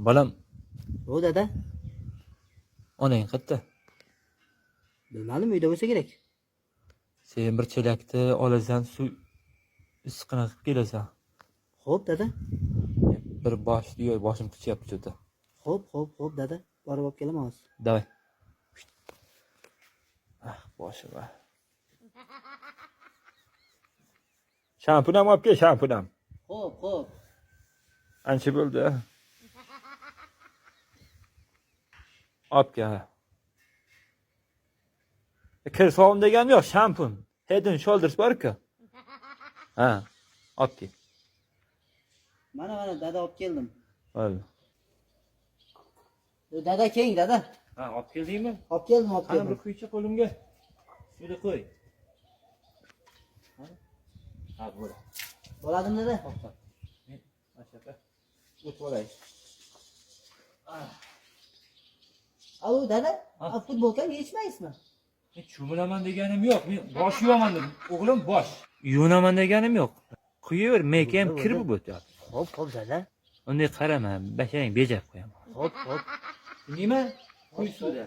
Balam, O dada. onang qayerda? Bilmadim, uyda bo'lsa kerak. Sen bir chelakda olasan, suv issiqini qilib kelasan. Xo'p dada. Bir boshim qichiyapti juda. Xo'p dada. Borib olib kelaman hozir. Davay. Boshim va. Shampunam olib kel, shampunam. Xo'p. Ancha bo'ldi. Olib kel. Kir sovun deganim yo'q, shampun. Head and Shoulders bor-ku. Ha, olib kel. Mana dada olib keldim. Bo'ldi. Dada keng dada. Ha, olib keldingmi? Olib keldim. Qani bir quychi qo'limga. Shuni qo'y. Ha, bo'ladi. Bo'ladimi dada? Men mashaqqa o't olay. Alo dada, futbolka yechmaysizmi? Men cho'milaman deganim yo'q. Men bosh yuvaman dedim. O'g'lim bosh. Yuvaman deganim yo'q. Quyaver, menga ham kirib o'tyapti. Xo'p dada. Unday qarama, bashang bejab qo'yaman. Xo'p. Nima? Qo'y suvda.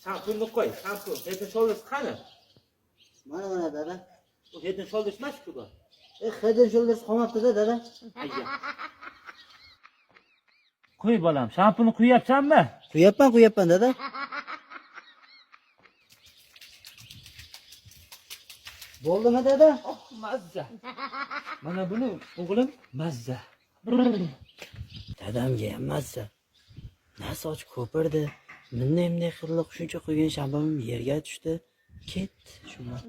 Shampunni qo'y, shampun. Head and Shoulders qani? Mana dada. Bu Head and Shoulders emas-ku bu. Head and Shoulders qolmabdi-da dada. Ayya. Qo'y bolam, shampuni quyapsanmi? Quyapman dada. Bo'ldimi dada? Mazza. Mana buni o'g'lim mazza. Dadamga ham mazza. Na soch ko'pirdi. Bunday qilib shuncha qo'ygan shampun yerga tushdi. Ketdi shundan.